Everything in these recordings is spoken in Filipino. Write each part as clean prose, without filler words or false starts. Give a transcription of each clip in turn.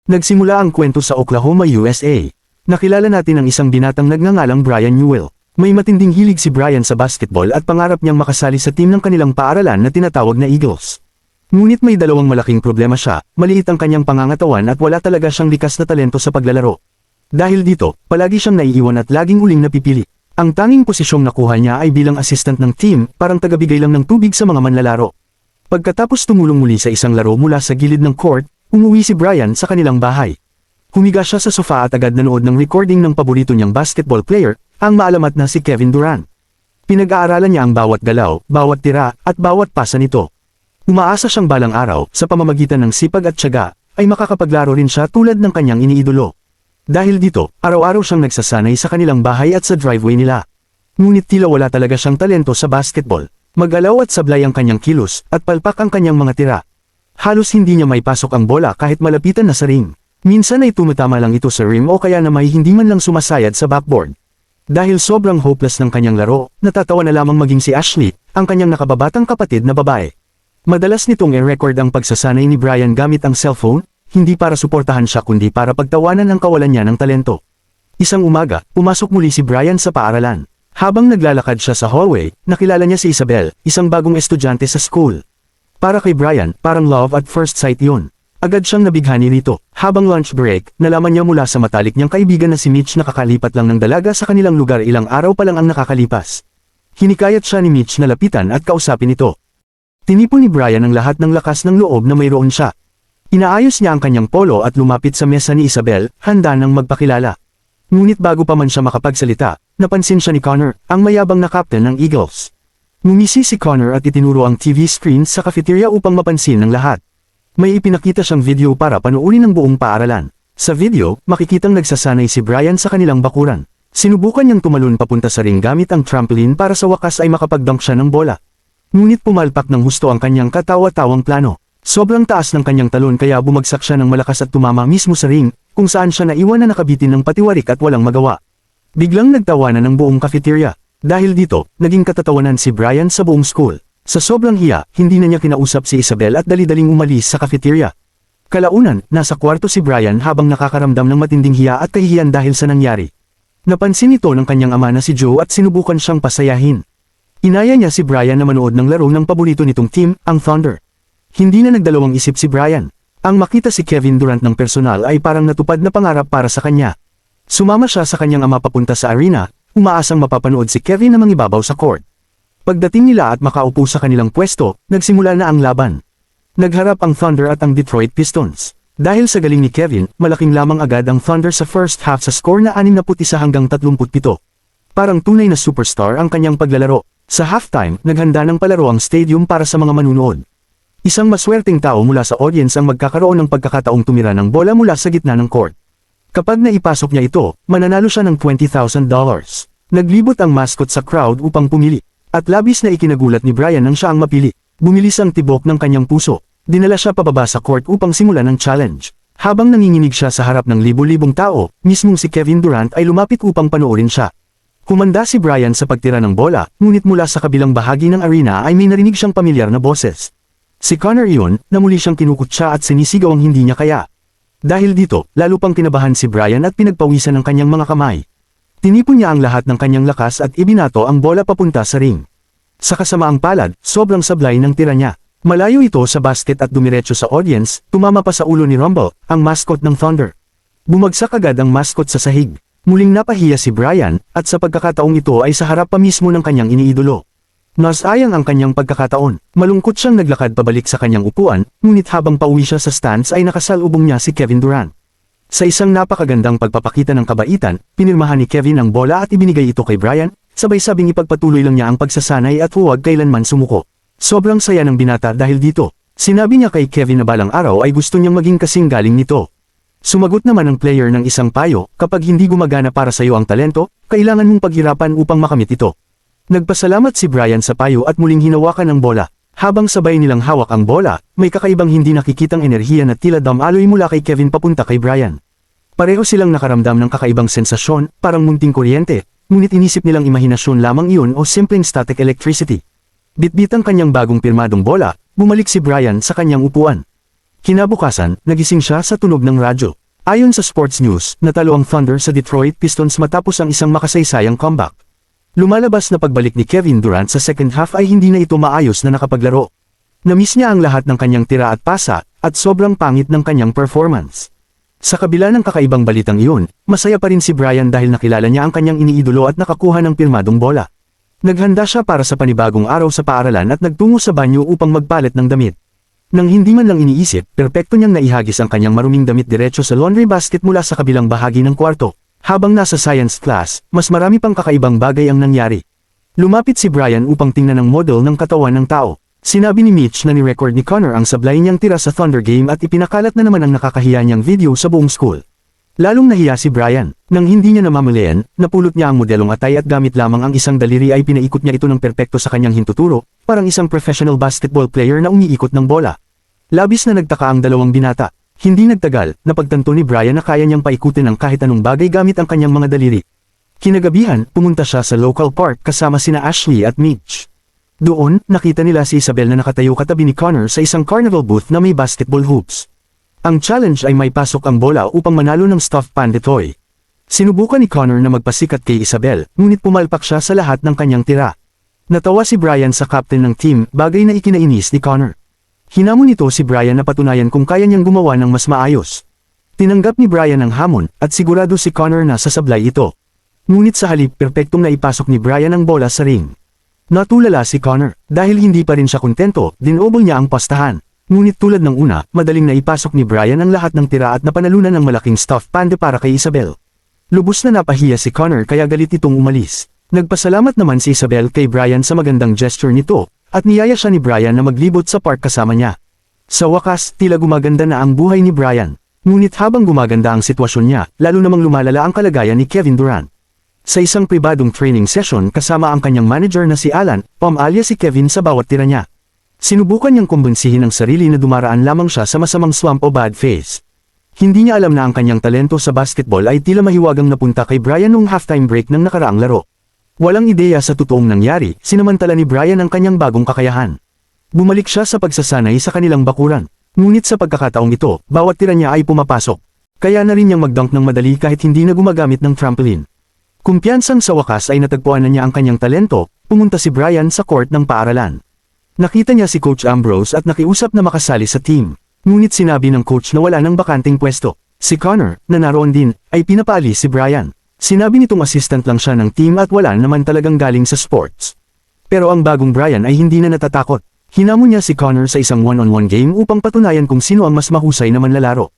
Nagsimula ang kwento sa Oklahoma, USA. Nakilala natin ang isang binatang nagngangalang Brian Newell. May matinding hilig si Brian sa basketball at pangarap niyang makasali sa team ng kanilang paaralan na tinatawag na Eagles. Ngunit may dalawang malaking problema siya, maliit ang kanyang pangangatawan at wala talaga siyang likas na talento sa paglalaro. Dahil dito, palagi siyang naiiwan at laging uling napipili. Ang tanging posisyong nakuha niya ay bilang assistant ng team, parang tagabigay lang ng tubig sa mga manlalaro. Pagkatapos tumulong muli sa isang laro mula sa gilid ng court, umuwi si Brian sa kanilang bahay. Humiga siya sa sofa at agad nanood ng recording ng paborito niyang basketball player, ang maalamat na si Kevin Durant. Pinag-aaralan niya ang bawat galaw, bawat tira, at bawat pasa nito. Umaasa siyang balang araw, sa pamamagitan ng sipag at tiyaga, ay makakapaglaro rin siya tulad ng kanyang iniidolo. Dahil dito, araw-araw siyang nagsasanay sa kanilang bahay at sa driveway nila. Ngunit tila wala talaga siyang talento sa basketball. Magalaw at sablay ang kanyang kilos, at palpak ang kanyang mga tira. Halos hindi niya maipasok ang bola kahit malapitan na sa ring. Minsan ay tumatama lang ito sa rim o kaya na may hindi man lang sumasayad sa backboard. Dahil sobrang hopeless ng kanyang laro, natatawa na lamang maging si Ashley, ang kanyang nakababatang kapatid na babae. Madalas nitong i-record ang pagsasanay ni Brian gamit ang cellphone, hindi para suportahan siya kundi para pagtawanan ang kawalan niya ng talento. Isang umaga, pumasok muli si Brian sa paaralan. Habang naglalakad siya sa hallway, nakilala niya si Isabel, isang bagong estudyante sa school. Para kay Brian, parang love at first sight yun. Agad siyang nabighani rito. Habang lunch break, nalaman niya mula sa matalik niyang kaibigan na si Mitch na kakalipat lang ng dalaga sa kanilang lugar ilang araw pa lang ang nakakalipas. Hinikayat siya ni Mitch na lapitan at kausapin ito. Tinipon ni Brian ang lahat ng lakas ng loob na mayroon siya. Inaayos niya ang kanyang polo at lumapit sa mesa ni Isabel, handa nang magpakilala. Ngunit bago pa man siya makapagsalita, napansin siya ni Connor, ang mayabang na captain ng Eagles. Ngumisi si Connor at itinuro ang TV screen sa cafeteria upang mapansin ng lahat. May ipinakita siyang video para panuurin ng buong paaralan. Sa video, makikitang nagsasanay si Brian sa kanilang bakuran. Sinubukan niyang tumalon papunta sa ring gamit ang trampoline para sa wakas ay makapag-dunk siya ng bola. Ngunit pumalpak ng husto ang kanyang katawa-tawang plano. Sobrang taas ng kanyang talon kaya bumagsak siya ng malakas at tumama mismo sa ring, kung saan siya naiwan na nakabitin ng patiwarik at walang magawa. Biglang nagtawanan ng buong cafeteria. Dahil dito, naging katatawanan si Brian sa buong school. Sa sobrang hiya, hindi na niya kinausap si Isabel at dali-daling umalis sa cafeteria. Kalaunan, nasa kwarto si Brian habang nakakaramdam ng matinding hiya at kahihiyan dahil sa nangyari. Napansin ito ng kanyang ama na si Joe at sinubukan siyang pasayahin. Inaya niya si Brian na manood ng laro ng paborito nitong team, ang Thunder. Hindi na nagdalawang isip si Brian. Ang makita si Kevin Durant ng personal ay parang natupad na pangarap para sa kanya. Sumama siya sa kanyang ama papunta sa arena, umaasang mapapanood si Kevin na mangibabaw sa court. Pagdating nila at makaupo sa kanilang pwesto, nagsimula na ang laban. Nagharap ang Thunder at ang Detroit Pistons. Dahil sa galing ni Kevin, malaking lamang agad ang Thunder sa first half sa score na 61-37. Parang tunay na superstar ang kanyang paglalaro. Sa halftime, naghanda ng palaro ang stadium para sa mga manunood. Isang maswerteng tao mula sa audience ang magkakaroon ng pagkakataong tumira ng bola mula sa gitna ng court. Kapag naipasok niya ito, mananalo siya ng $20,000. Naglibot ang mascot sa crowd upang pumili. At labis na ikinagulat ni Brian nang siya ang mapili. Bumilis ang tibok ng kanyang puso. Dinala siya pababa sa court upang simulan ang challenge. Habang nanginginig siya sa harap ng libo-libong tao, mismong si Kevin Durant ay lumapit upang panoorin siya. Kumanda si Brian sa pagtira ng bola, ngunit mula sa kabilang bahagi ng arena ay may narinig siyang pamilyar na boses. Si Connor iyon, na muli siyang kinukutsa at sinisigaw ang hindi niya kaya. Dahil dito, lalo pang kinabahan si Brian at pinagpawisan ng kanyang mga kamay. Tinipon niya ang lahat ng kanyang lakas at ibinato ang bola papunta sa ring. Sa kasamaang palad, sobrang sablay ng tira niya. Malayo ito sa basket at dumiretso sa audience, tumama pa sa ulo ni Rumble, ang mascot ng Thunder. Bumagsak agad ang mascot sa sahig. Muling napahiya si Brian, at sa pagkakataong ito ay sa harap pa mismo ng kanyang iniidolo. Nasayang ang kanyang pagkakataon. Malungkot siyang naglakad pabalik sa kanyang upuan, ngunit habang pauwi siya sa stands ay nakasalubong niya si Kevin Durant. Sa isang napakagandang pagpapakita ng kabaitan, pinirmahan ni Kevin ang bola at ibinigay ito kay Brian, sabay-sabing ipagpatuloy lang niya ang pagsasanay at huwag kailanman sumuko. Sobrang saya ng binata dahil dito. Sinabi niya kay Kevin na balang araw ay gusto niyang maging kasing galing nito. Sumagot naman ang player ng isang payo, kapag hindi gumagana para sa iyo ang talento, kailangan mong paghirapan upang makamit ito. Nagpasalamat si Brian sa payo at muling hinawakan ang bola. Habang sabay nilang hawak ang bola, may kakaibang hindi nakikitang enerhiya na tila damaloy mula kay Kevin papunta kay Brian. Pareho silang nakaramdam ng kakaibang sensasyon, parang munting kuryente, ngunit inisip nilang imahinasyon lamang iyon o simpleng static electricity. Bitbit ang kanyang bagong pirmadong bola, bumalik si Brian sa kanyang upuan. Kinabukasan, nagising siya sa tunog ng radyo. Ayon sa sports news, natalo ang Thunder sa Detroit Pistons matapos ang isang makasaysayang comeback. Lumalabas na pagbalik ni Kevin Durant sa second half ay hindi na ito maayos na nakapaglaro. Namiss niya ang lahat ng kanyang tira at pasa, at sobrang pangit ng kanyang performance. Sa kabila ng kakaibang balitang iyon, masaya pa rin si Bryan dahil nakilala niya ang kanyang iniidolo at nakakuha ng pirmadong bola. Naghanda siya para sa panibagong araw sa paaralan at nagtungo sa banyo upang magpalit ng damit. Nang hindi man lang iniisip, perpekto niyang naihagis ang kanyang maruming damit diretso sa laundry basket mula sa kabilang bahagi ng kwarto. Habang nasa science class, mas marami pang kakaibang bagay ang nangyari. Lumapit si Bryan upang tingnan ang model ng katawan ng tao. Sinabi ni Mitch na ni-record ni Connor ang sablay niyang tira sa Thunder game at ipinakalat na naman ang nakakahiya niyang video sa buong school. Lalong nahiya si Bryan. Nang hindi niya namamalayan, napulot niya ang modelong atay at gamit lamang ang isang daliri ay pinaikot niya ito ng perpekto sa kanyang hintuturo, parang isang professional basketball player na umiikot ng bola. Labis na nagtaka ang dalawang binata. Hindi nagtagal, napagtanto ni Bryan na kaya niyang paikutin ang kahit anong bagay gamit ang kanyang mga daliri. Kinagabihan, pumunta siya sa local park kasama sina Ashley at Mitch. Doon, nakita nila si Isabel na nakatayo katabi ni Connor sa isang carnival booth na may basketball hoops. Ang challenge ay may pasok ang bola upang manalo ng stuffed panda toy. Sinubukan ni Connor na magpasikat kay Isabel, ngunit pumalpak siya sa lahat ng kanyang tira. Natawa si Bryan sa captain ng team, bagay na ikinainis ni Connor. Hinamon nito si Bryan na patunayan kung kaya niyang gumawa ng mas maayos. Tinanggap ni Bryan ang hamon, at sigurado si Connor na sasablay ito. Ngunit sa halip, perpektong naipasok ni Bryan ang bola sa ring. Natulala si Connor, dahil hindi pa rin siya kontento, dinobol niya ang pastahan. Ngunit tulad ng una, madaling naipasok ni Bryan ang lahat ng tira at napanalunan ng malaking stuffed panda para kay Isabel. Lubos na napahiya si Connor kaya galit itong umalis. Nagpasalamat naman si Isabel kay Bryan sa magandang gesture nito, at niyaya siya ni Bryan na maglibot sa park kasama niya. Sa wakas, tila gumaganda na ang buhay ni Bryan. Ngunit habang gumaganda ang sitwasyon niya, lalo namang lumalala ang kalagayan ni Kevin Durant. Sa isang pribadong training session kasama ang kanyang manager na si Alan, pamaalya si Kevin sa bawat tira niya. Sinubukan niyang kumbinsihin ang sarili na dumaraan lamang siya sa masamang slump o bad phase. Hindi niya alam na ang kanyang talento sa basketball ay tila mahiwagang napunta kay Bryan noong halftime break ng nakaraang laro. Walang ideya sa totoong nangyari, sinamantala ni Bryan ang kanyang bagong kakayahan. Bumalik siya sa pagsasanay sa kanilang bakuran. Ngunit sa pagkakataong ito, bawat tira niya ay pumapasok. Kaya na rin niyang mag-dunk ng madali kahit hindi na gumagamit ng trampoline. Kumpiyansang sa wakas ay natagpuan na niya ang kanyang talento, pumunta si Bryan sa court ng paaralan. Nakita niya si Coach Ambrose at nakiusap na makasali sa team. Ngunit sinabi ng coach na wala ng bakanting pwesto. Si Connor, na naroon din, ay pinapaalis si Bryan. Sinabi nitong assistant lang siya ng team at wala naman talagang galing sa sports. Pero ang bagong Bryan ay hindi na natatakot. Hinamon niya si Connor sa isang one-on-one game upang patunayan kung sino ang mas mahusay na manlalaro.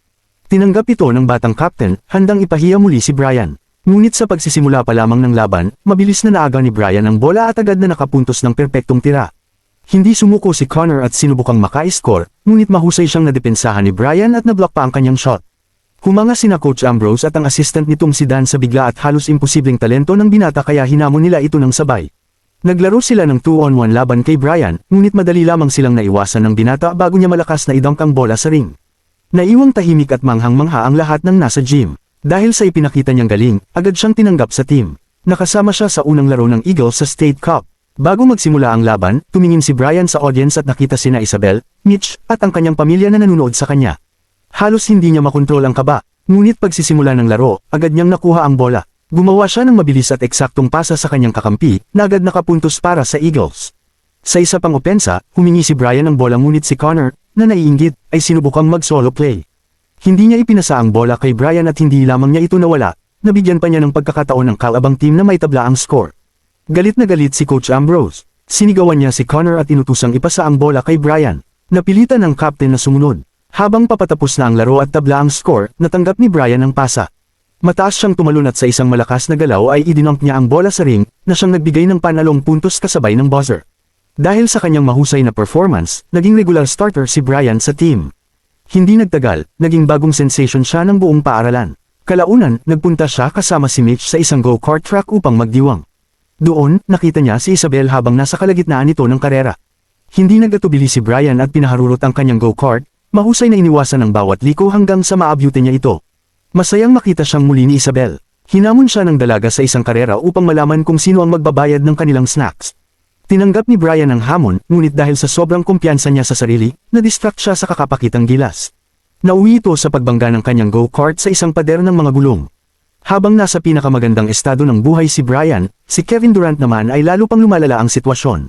Tinanggap ito ng batang captain, handang ipahiya muli si Bryan. Ngunit sa pagsisimula pa lamang ng laban, mabilis na naaga ni Bryan ang bola at agad na nakapuntos ng perpektong tira. Hindi sumuko si Connor at sinubukang maka-score, ngunit mahusay siyang nadepensahan ni Bryan at nablock pa ang kanyang shot. Humanga sina Coach Ambrose at ang assistant nitong si Dan sa bigla at halos imposibleng talento ng binata kaya hinamon nila ito ng sabay. Naglaro sila ng 2-on-1 laban kay Bryan, ngunit madali lamang silang naiwasan ng binata bago niya malakas na idunk ang bola sa ring. Naiwang tahimik at manghang-mangha ang lahat ng nasa gym. Dahil sa ipinakita niyang galing, agad siyang tinanggap sa team. Nakasama siya sa unang laro ng Eagles sa State Cup. Bago magsimula ang laban, tumingin si Bryan sa audience at nakita sina Isabel, Mitch, at ang kanyang pamilya na nanonood sa kanya. Halos hindi niya makontrol ang kaba, ngunit pagsisimula ng laro, agad niyang nakuha ang bola. Gumawa siya ng mabilis at eksaktong pasa sa kanyang kakampi, na agad nakapuntos para sa Eagles. Sa isa pang opensa, humingi si Bryan ng bola ngunit si Connor, na naiinggit, ay sinubukang mag-solo play. Hindi niya ipinasa ang bola kay Bryan at hindi lamang niya ito nawala, nabigyan pa niya ng pagkakataon ng kalabang team na may tabla ang score. Galit na galit si Coach Ambrose. Sinigawan niya si Connor at inutusang ipasa ang bola kay Bryan. Napilitan ng captain na sumunod. Habang papatapos na ang laro at tabla ang score, natanggap ni Bryan ang pasa. Mataas siyang tumalon at sa isang malakas na galaw ay idinunk niya ang bola sa ring, na siyang nagbigay ng panalong puntos kasabay ng buzzer. Dahil sa kanyang mahusay na performance, naging regular starter si Bryan sa team. Hindi nagtagal, naging bagong sensation siya ng buong paaralan. Kalaunan, nagpunta siya kasama si Mitch sa isang go-kart track upang magdiwang. Doon, nakita niya si Isabel habang nasa kalagitnaan nito ng karera. Hindi nagatubili si Bryan at pinaharurot ang kanyang go-kart, mahusay na iniwasan ng bawat liko hanggang sa maabyute niya ito. Masayang makita siyang muli ni Isabel. Hinamon siya ng dalaga sa isang karera upang malaman kung sino ang magbabayad ng kanilang snacks. Tinanggap ni Bryan ang hamon, ngunit dahil sa sobrang kumpiyansa niya sa sarili, na-distract siya sa kakapakitang gilas. Nauwi ito sa pagbangga ng kanyang go-kart sa isang pader ng mga gulong. Habang nasa pinakamagandang estado ng buhay si Brian, si Kevin Durant naman ay lalo pang lumalala ang sitwasyon.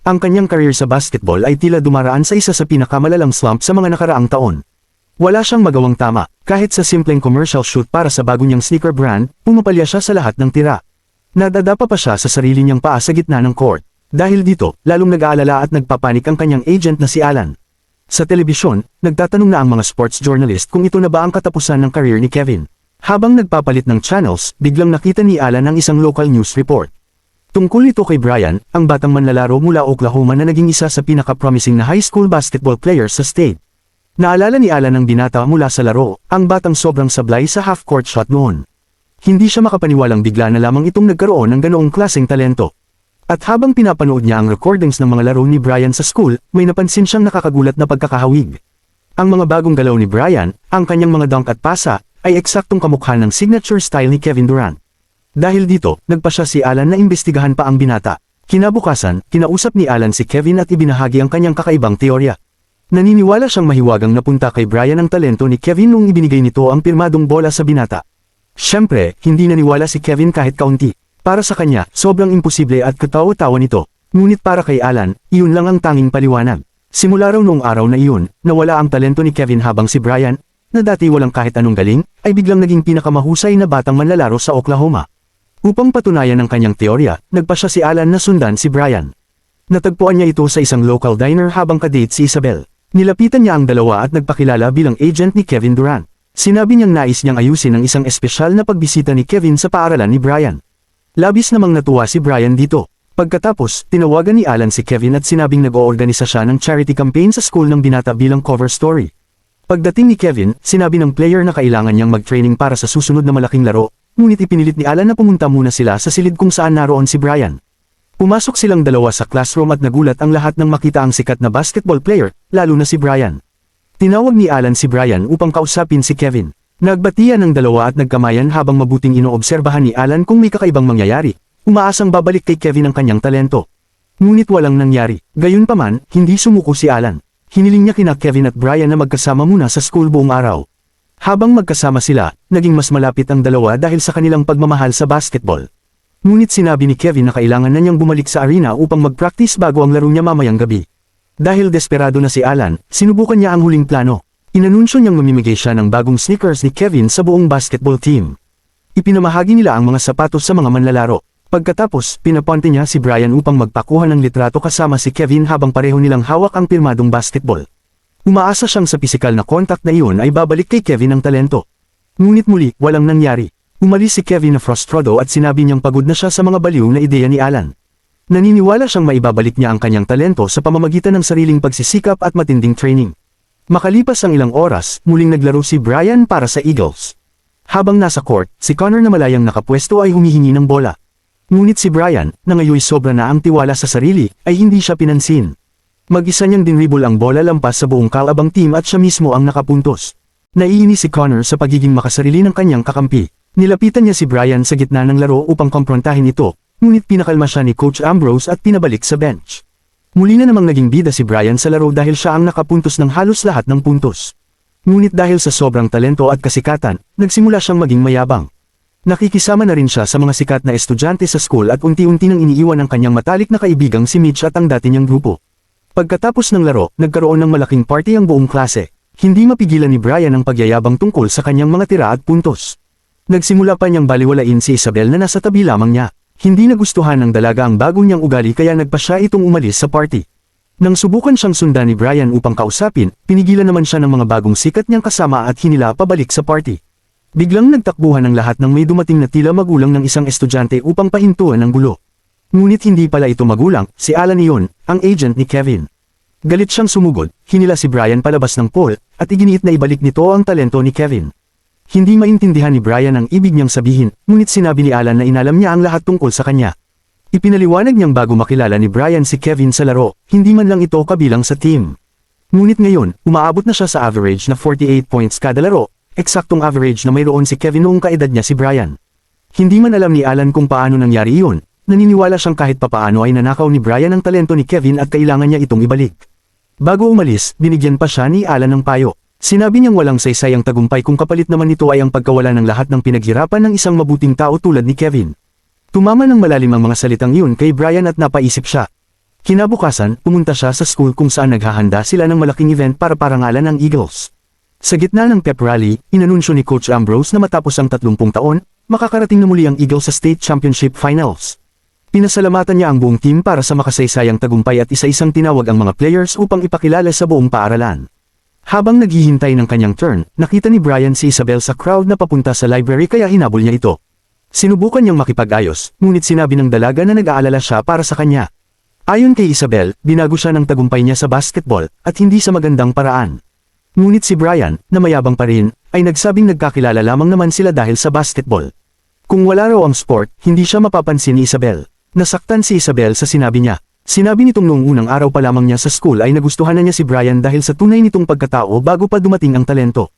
Ang kanyang career sa basketball ay tila dumaraan sa isa sa pinakamalalang slump sa mga nakaraang taon. Wala siyang magawang tama, kahit sa simpleng commercial shoot para sa bago niyang sneaker brand, pumapalya siya sa lahat ng tira. Nadadapa pa siya sa sarili niyang paa sa gitna ng court. Dahil dito, lalong nag-aalala at nagpapanik ang kanyang agent na si Alan. Sa telebisyon, nagtatanong na ang mga sports journalist kung ito na ba ang katapusan ng career ni Kevin. Habang nagpapalit ng channels, biglang nakita ni Alan ang isang local news report. Tungkol ito kay Brian, ang batang manlalaro mula Oklahoma na naging isa sa pinaka-promising na high school basketball players sa state. Naalala ni Alan ang binata mula sa laro, ang batang sobrang sablay sa half-court shot noon. Hindi siya makapaniwalang bigla na lamang itong nagkaroon ng ganoong klaseng talento. At habang pinapanood niya ang recordings ng mga laro ni Brian sa school, may napansin siyang nakakagulat na pagkakahawig. Ang mga bagong galaw ni Brian, ang kanyang mga dunk at pasa, ay eksaktong kamukha ng signature style ni Kevin Durant. Dahil dito, nagpa siya si Alan na imbestigahan pa ang binata. Kinabukasan, kinausap ni Alan si Kevin at ibinahagi ang kanyang kakaibang teorya. Naniniwala siyang mahiwagang napunta kay Brian ang talento ni Kevin nung ibinigay nito ang pirmadong bola sa binata. Siyempre, hindi naniwala si Kevin kahit kaunti. Para sa kanya, sobrang imposible at katawa-tawa nito. Ngunit para kay Alan, iyon lang ang tanging paliwanag. Simula raw noong araw na iyon, nawala ang talento ni Kevin habang si Brian, na dati walang kahit anong galing, ay biglang naging pinakamahusay na batang manlalaro sa Oklahoma. Upang patunayan ang kanyang teorya, nagpa siya si Alan na sundan si Brian. Natagpuan niya ito sa isang local diner habang kadate si Isabel. Nilapitan niya ang dalawa at nagpakilala bilang agent ni Kevin Durant. Sinabi niyang nais niyang ayusin ang isang espesyal na pagbisita ni Kevin sa paaralan ni Brian. Labis namang natuwa si Brian dito. Pagkatapos, tinawagan ni Alan si Kevin at sinabing nag-oorganisa siya ng charity campaign sa school ng binata bilang cover story. Pagdating ni Kevin, sinabi ng player na kailangan niyang mag-training para sa susunod na malaking laro, ngunit ipinilit ni Alan na pumunta muna sila sa silid kung saan naroon si Brian. Pumasok silang dalawa sa classroom at nagulat ang lahat nang makita ang sikat na basketball player, lalo na si Brian. Tinawag ni Alan si Brian upang kausapin si Kevin. Nagbatian ng dalawa at nagkamayan habang mabuting inoobserbahan ni Alan kung may kakaibang mangyayari. Umaasang babalik kay Kevin ang kanyang talento. Ngunit walang nangyari. Gayunpaman, hindi sumuko si Alan. Hiniling niya kina Kevin at Brian na magkasama muna sa school buong araw. Habang magkasama sila, naging mas malapit ang dalawa dahil sa kanilang pagmamahal sa basketball. Ngunit sinabi ni Kevin na kailangan na niyang bumalik sa arena upang mag-practice bago ang laro niya mamayang gabi. Dahil desperado na si Alan, sinubukan niya ang huling plano. Inanunsyo niyang mamimigay siya ng bagong sneakers ni Kevin sa buong basketball team. Ipinamahagi nila ang mga sapatos sa mga manlalaro. Pagkatapos, pinapunta niya si Brian upang magpakuha ng litrato kasama si Kevin habang pareho nilang hawak ang pirmadong basketball. Umaasa siyang sa pisikal na contact na iyon ay babalik kay Kevin ang talento. Ngunit muli, walang nangyari. Umalis si Kevin na frustrado at sinabi niyang pagod na siya sa mga baliw na ideya ni Alan. Naniniwala siyang maibabalik niya ang kanyang talento sa pamamagitan ng sariling pagsisikap at matinding training. Makalipas ang ilang oras, muling naglaro si Brian para sa Eagles. Habang nasa court, si Connor na malayang nakapwesto ay humihingi ng bola. Ngunit si Brian, na ngayon sobra na ang tiwala sa sarili, ay hindi siya pinansin. Mag-isa niyang dinribble ang bola lampas sa buong kalabang team at siya mismo ang nakapuntos. Naiinis si Connor sa pagiging makasarili ng kanyang kakampi. Nilapitan niya si Brian sa gitna ng laro upang komprontahin ito, ngunit pinakalma siya ni Coach Ambrose at pinabalik sa bench. Muli na namang naging bida si Brian sa laro dahil siya ang nakapuntos ng halos lahat ng puntos. Ngunit dahil sa sobrang talento at kasikatan, nagsimula siyang maging mayabang. Nakikisama na rin siya sa mga sikat na estudyante sa school at unti-unti nang iniiwan ang kanyang matalik na kaibigang si Mitch at ang dati niyang grupo. Pagkatapos ng laro, nagkaroon ng malaking party ang buong klase. Hindi mapigilan ni Brian ang pagyayabang tungkol sa kanyang mga tira at puntos. Nagsimula pa niyang baliwalain si Isabel na nasa tabi lamang niya. Hindi nagustuhan ng dalaga ang bago niyang ugali kaya nagpa siya itong umalis sa party. Nang subukan siyang sundan ni Brian upang kausapin, pinigilan naman siya ng mga bagong sikat niyang kasama at hinila pabalik sa party. Biglang nagtakbuhan ang lahat ng may dumating na tila magulang ng isang estudyante upang pahintuan ng gulo. Ngunit hindi pala ito magulang, si Alan iyon, ang agent ni Kevin. Galit siyang sumugod, hinila si Brian palabas ng pool, at iginiit na ibalik nito ang talento ni Kevin. Hindi maintindihan ni Brian ang ibig niyang sabihin, ngunit sinabi ni Alan na inalam niya ang lahat tungkol sa kanya. Ipinaliwanag niyang bago makilala ni Brian si Kevin sa laro, hindi man lang ito kabilang sa team. Ngunit ngayon, umaabot na siya sa average na 48 points kada laro, eksaktong average na mayroon si Kevin noong kaedad niya si Brian. Hindi man alam ni Alan kung paano nangyari iyon, naniniwala siyang kahit papaano ay nanakaw ni Brian ang talento ni Kevin at kailangan niya itong ibalik. Bago umalis, binigyan pa siya ni Alan ng payo. Sinabi niyang walang saysay ang tagumpay kung kapalit naman nito ay ang pagkawala ng lahat ng pinaghirapan ng isang mabuting tao tulad ni Kevin. Tumama ng malalim ang mga salitang iyon kay Brian at napaisip siya. Kinabukasan, pumunta siya sa school kung saan naghahanda sila ng malaking event para parangalan ang Eagles. Sa gitna ng pep rally, inanunsyo ni Coach Ambrose na matapos ang 30 taon, makakarating na muli ang Eagles sa State Championship Finals. Pinasalamatan niya ang buong team para sa makasaysayang tagumpay at isa-isang tinawag ang mga players upang ipakilala sa buong paaralan. Habang naghihintay ng kanyang turn, nakita ni Brian si Isabel sa crowd na papunta sa library kaya hinabol niya ito. Sinubukan niyang makipag-ayos, ngunit sinabi ng dalaga na nag-aalala siya para sa kanya. Ayon kay Isabel, binago siya ng tagumpay niya sa basketball, at hindi sa magandang paraan. Ngunit si Brian, na mayabang pa rin, ay nagsabing nagkakilala lamang naman sila dahil sa basketball. Kung wala raw ang sport, hindi siya mapapansin ni Isabel. Nasaktan si Isabel sa sinabi niya. Sinabi nitong noong unang araw pa lamang niya sa school ay nagustuhan na niya si Brian dahil sa tunay nitong pagkatao bago pa dumating ang talento.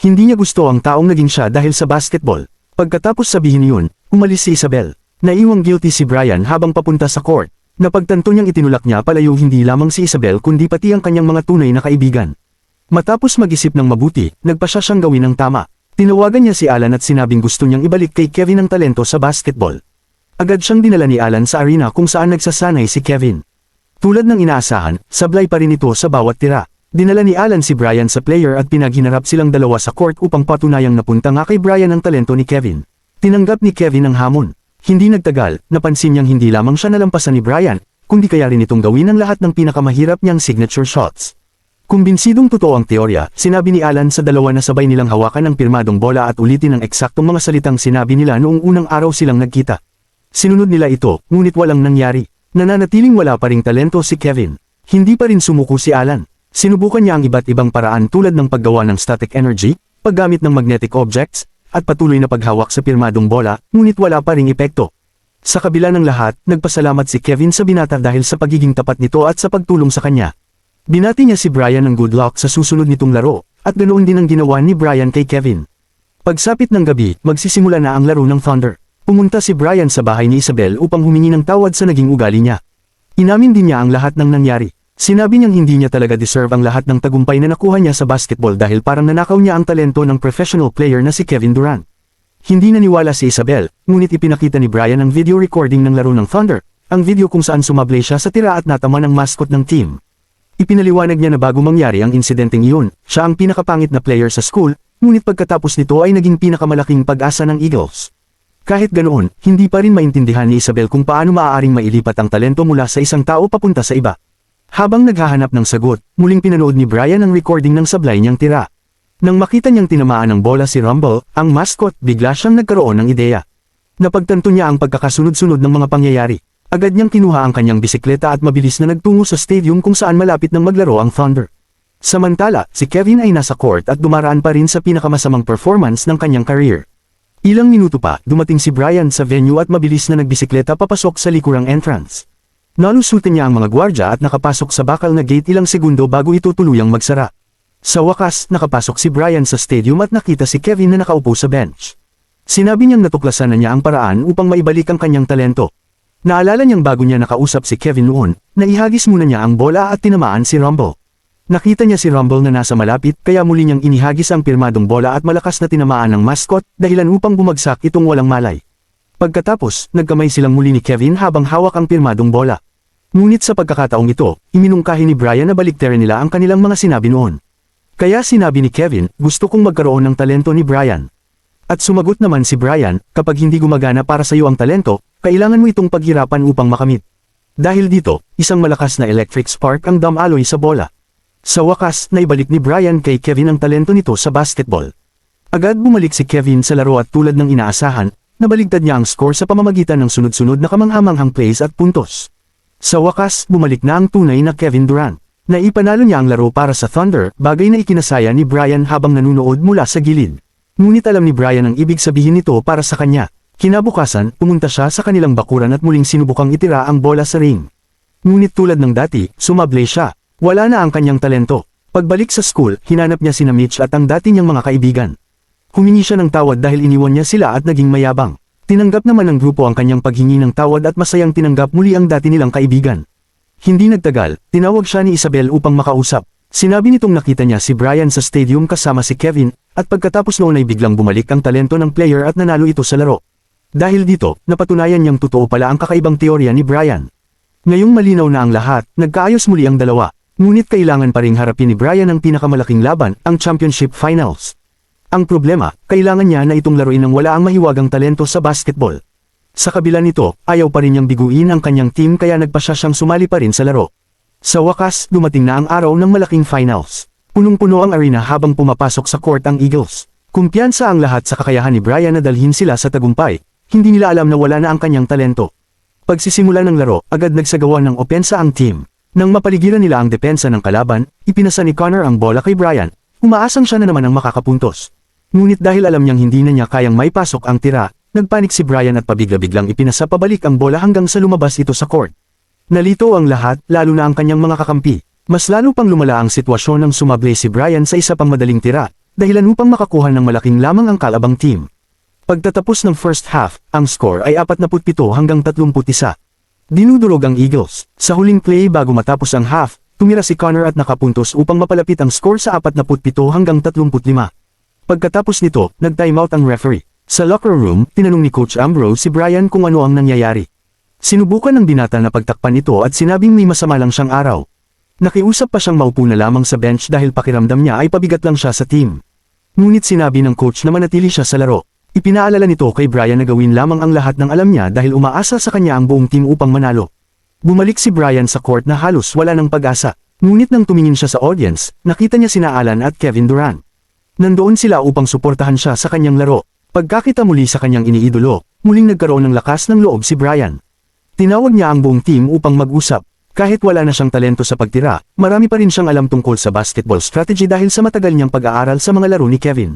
Hindi niya gusto ang taong naging siya dahil sa basketball. Pagkatapos sabihin yun, umalis si Isabel. Naiwang guilty si Brian habang papunta sa court. Napagtanto niyang itinulak niya palayo hindi lamang si Isabel kundi pati ang kanyang mga tunay na kaibigan. Matapos mag-isip ng mabuti, nagpasya siyang gawin ng tama. Tinawagan niya si Alan at sinabing gusto niyang ibalik kay Kevin ang talento sa basketball. Agad siyang dinala ni Alan sa arena kung saan nagsasanay si Kevin. Tulad ng inaasahan, sablay pa rin ito sa bawat tira. Dinala ni Alan si Brian sa player at pinaghinarap silang dalawa sa court upang patunayang napunta nga kay Brian ang talento ni Kevin. Tinanggap ni Kevin ang hamon. Hindi nagtagal, napansin niyang hindi lamang siya nalampasan ni Brian, kundi kaya rin itong gawin ang lahat ng pinakamahirap niyang signature shots. Kumbinsidong totoo ang teorya, sinabi ni Alan sa dalawa na sabay nilang hawakan ang pirmadong bola at ulitin ang eksaktong mga salitang sinabi nila noong unang araw silang nagkita. Sinunod nila ito, ngunit walang nangyari. Nananatiling wala pa ring talento si Kevin. Hindi pa rin sumuko si Alan. Sinubukan niya ang iba't ibang paraan tulad ng paggawa ng static energy, paggamit ng magnetic objects, at patuloy na paghawak sa pirmadong bola, ngunit wala pa ring epekto. Sa kabila ng lahat, nagpasalamat si Kevin sa binata dahil sa pagiging tapat nito at sa pagtulong sa kanya. Binati niya si Brian ng good luck sa susunod nitong laro, at ganoon din ang ginawa ni Brian kay Kevin. Pagsapit ng gabi, magsisimula na ang laro ng Thunder. Pumunta si Brian sa bahay ni Isabel upang humingi ng tawad sa naging ugali niya. Inamin din niya ang lahat ng nangyari. Sinabi niyang hindi niya talaga deserve ang lahat ng tagumpay na nakuha niya sa basketball dahil parang nanakaw niya ang talento ng professional player na si Kevin Durant. Hindi naniwala si Isabel, ngunit ipinakita ni Brian ang video recording ng laro ng Thunder, ang video kung saan sumablay siya sa tira at natama ng mascot ng team. Ipinaliwanag niya na bago mangyari ang insidenteng iyon, siya ang pinakapangit na player sa school, ngunit pagkatapos nito ay naging pinakamalaking pag-asa ng Eagles. Kahit ganoon, hindi pa rin maintindihan ni Isabel kung paano maaaring mailipat ang talento mula sa isang tao papunta sa iba. Habang naghahanap ng sagot, muling pinanood ni Brian ang recording ng sablay niyang tira. Nang makita niyang tinamaan ng bola si Rumble, ang mascot, bigla siyang nagkaroon ng ideya. Napagtanto niya ang pagkakasunod-sunod ng mga pangyayari. Agad niyang kinuha ang kanyang bisikleta at mabilis na nagtungo sa stadium kung saan malapit nang maglaro ang Thunder. Samantala, si Kevin ay nasa court at dumaraan pa rin sa pinakamasamang performance ng kanyang career. Ilang minuto pa, dumating si Brian sa venue at mabilis na nagbisikleta papasok sa likurang entrance. Nalusutin niya ang mga gwardya at nakapasok sa bakal na gate ilang segundo bago ito tuluyang magsara. Sa wakas, nakapasok si Brian sa stadium at nakita si Kevin na nakaupo sa bench. Sinabi niyang natuklasan na niya ang paraan upang maibalik ang kanyang talento. Naalala niyang bago niya nakausap si Kevin noon, naihagis muna niya ang bola at tinamaan si Rumble. Nakita niya si Rumble na nasa malapit kaya muli niyang inihagis ang pirmadong bola at malakas na tinamaan ng mascot dahilan upang bumagsak itong walang malay. Pagkatapos, nagkamay silang muli ni Kevin habang hawak ang pirmadong bola. Ngunit sa pagkakataong ito, iminungkahi ni Brian na baliktarin nila ang kanilang mga sinabi noon. Kaya sinabi ni Kevin, gusto kong magkaroon ng talento ni Brian. At sumagot naman si Brian, kapag hindi gumagana para sa iyo ang talento, kailangan mo itong paghirapan upang makamit. Dahil dito, isang malakas na electric spark ang damaloy sa bola. Sa wakas, naibalik ni Brian kay Kevin ang talento nito sa basketball. Agad bumalik si Kevin sa laro at tulad ng inaasahan, nabaligtad niya ang score sa pamamagitan ng sunod-sunod na kamanghamanghang plays at puntos. Sa wakas, bumalik na ang tunay na Kevin Durant. Naipanalo niya ang laro para sa Thunder, bagay na ikinasaya ni Brian habang nanunood mula sa gilid. Ngunit alam ni Brian ang ibig sabihin nito para sa kanya. Kinabukasan, pumunta siya sa kanilang bakuran at muling sinubukang itira ang bola sa ring. Ngunit tulad ng dati, sumablay siya. Wala na ang kanyang talento. Pagbalik sa school, hinanap niya sina Mitch at ang dati niyang mga kaibigan. Humingi siya ng tawad dahil iniwan niya sila at naging mayabang. Tinanggap naman ng grupo ang kanyang paghingi ng tawad at masayang tinanggap muli ang dati nilang kaibigan. Hindi nagtagal, tinawag siya ni Isabel upang makausap. Sinabi nitong nakita niya si Brian sa stadium kasama si Kevin, at pagkatapos noon ay biglang bumalik ang talento ng player at nanalo ito sa laro. Dahil dito, napatunayan niyang totoo pala ang kakaibang teorya ni Brian. Ngayong malinaw na ang lahat, nagkaayos muli ang dalawa, ngunit kailangan pa ring harapin ni Brian ang pinakamalaking laban, ang Championship Finals. Ang problema, kailangan niya na itong laruin ng wala ang mahiwagang talento sa basketball. Sa kabila nito, ayaw pa rin niyang biguin ang kanyang team kaya nagpasya siyang sumali pa rin sa laro. Sa wakas, dumating na ang araw ng malaking finals. Punong-puno ang arena habang pumapasok sa court ang Eagles. Kumpiyansa ang lahat sa kakayahan ni Brian na dalhin sila sa tagumpay, hindi nila alam na wala na ang kanyang talento. Pagsisimula ng laro, agad nagsagawa ng opensa ang team. Nang mapaligiran nila ang depensa ng kalaban, ipinasa ni Connor ang bola kay Brian, umaasang siya na naman ang makakapuntos. Ngunit dahil alam niyang hindi na niya kayang maipasok ang tira, nagpanik si Brian at pabigla-biglang ipinasa pabalik ang bola hanggang sa lumabas ito sa court. Nalito ang lahat, lalo na ang kanyang mga kakampi. Mas lalo pang lumala ang sitwasyon nang sumablay si Brian sa isa pang madaling tira, dahilan upang makakuha ng malaking lamang ang kalabang team. Pagtatapos ng first half, ang score ay 47-31. Dinudurog ang Eagles. Sa huling play bago matapos ang half, tumira si Connor at nakapuntos upang mapalapit ang score sa 47-35. Pagkatapos nito, nag-timeout ang referee. Sa locker room, tinanong ni Coach Ambrose si Brian kung ano ang nangyayari. Sinubukan ng binata na pagtakpan ito at sinabing may masama lang siyang araw. Nakiusap pa siyang maupo na lamang sa bench dahil pakiramdam niya ay pabigat lang siya sa team. Ngunit sinabi ng coach na manatili siya sa laro. Ipinaalala nito kay Brian na gawin lamang ang lahat ng alam niya dahil umaasa sa kanya ang buong team upang manalo. Bumalik si Brian sa court na halos wala ng pag-asa. Ngunit nang tumingin siya sa audience, nakita niya sina Alan at Kevin Durant. Nandoon sila upang suportahan siya sa kanyang laro. Pagkakita muli sa kanyang iniidolo, muling nagkaroon ng lakas ng loob si Brian. Tinawag niya ang buong team upang mag-usap. Kahit wala na siyang talento sa pagtira, marami pa rin siyang alam tungkol sa basketball strategy dahil sa matagal niyang pag-aaral sa mga laro ni Kevin.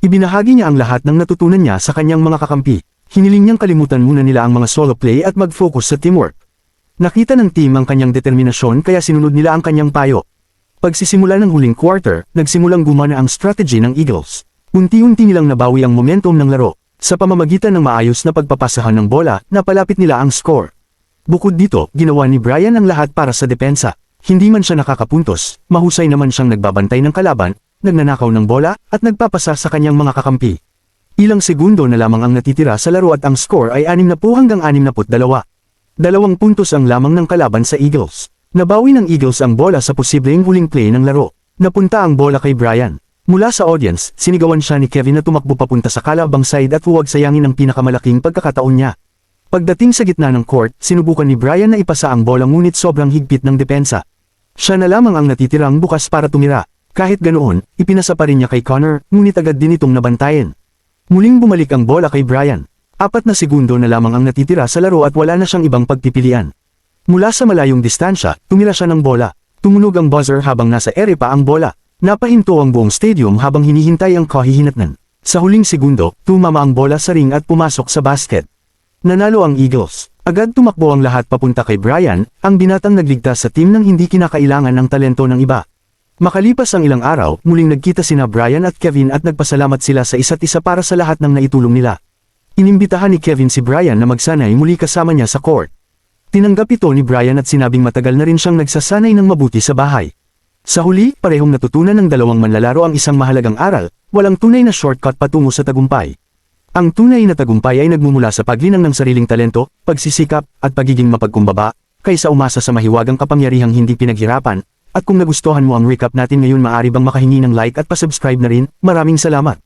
Ibinahagi niya ang lahat ng natutunan niya sa kanyang mga kakampi. Hiniling niyang kalimutan muna nila ang mga solo play at mag-focus sa teamwork. Nakita ng team ang kanyang determinasyon kaya sinunod nila ang kanyang payo. Pagsisimula ng huling quarter, nagsimulang gumana ang strategy ng Eagles. Unti-unti nilang nabawi ang momentum ng laro. Sa pamamagitan ng maayos na pagpapasahan ng bola, napalapit nila ang score. Bukod dito, ginawa ni Brian ang lahat para sa depensa. Hindi man siya nakakapuntos, mahusay naman siyang nagbabantay ng kalaban, nagnanakaw ng bola, at nagpapasa sa kanyang mga kakampi. Ilang segundo na lamang ang natitira sa laro at ang score ay 60-62. 2 puntos ang lamang ng kalaban sa Eagles. Nabawi ng Eagles ang bola sa posibleng huling play ng laro. Napunta ang bola kay Brian. Mula sa audience, sinigawan siya ni Kevin na tumakbo papunta sa kalabang side at huwag sayangin ang pinakamalaking pagkakataon niya. Pagdating sa gitna ng court, sinubukan ni Brian na ipasa ang bola ngunit sobrang higpit ng depensa. Siya na lamang ang natitirang bukas para tumira. Kahit ganoon, ipinasa pa rin niya kay Connor, ngunit agad din itong nabantayan. Muling bumalik ang bola kay Brian. 4 na segundo na lamang ang natitira sa laro at wala na siyang ibang pagpipilian. Mula sa malayong distansya, tumira siya ng bola. Tumunog ang buzzer habang nasa ere pa ang bola. Napahinto ang buong stadium habang hinihintay ang kahihinatnan. Sa huling segundo, tumama ang bola sa ring at pumasok sa basket. Nanalo ang Eagles. Agad tumakbo ang lahat papunta kay Brian, ang binatang nagligtas sa team nang hindi kinakailangan ng talento ng iba. Makalipas ang ilang araw, muling nagkita sina Brian at Kevin at nagpasalamat sila sa isa't isa para sa lahat ng naitulong nila. Inimbitahan ni Kevin si Brian na magsanay muli kasama niya sa court. Tinanggap ito ni Brian at sinabing matagal na rin siyang nagsasanay ng mabuti sa bahay. Sa huli, parehong natutunan ng dalawang manlalaro ang isang mahalagang aral, walang tunay na shortcut patungo sa tagumpay. Ang tunay na tagumpay ay nagmumula sa paglinang ng sariling talento, pagsisikap, at pagiging mapagkumbaba, kaysa umasa sa mahiwagang kapangyarihang hindi pinaghirapan. At kung nagustuhan mo ang recap natin ngayon, maaari bang makahingi ng like at pasubscribe na rin? Maraming salamat!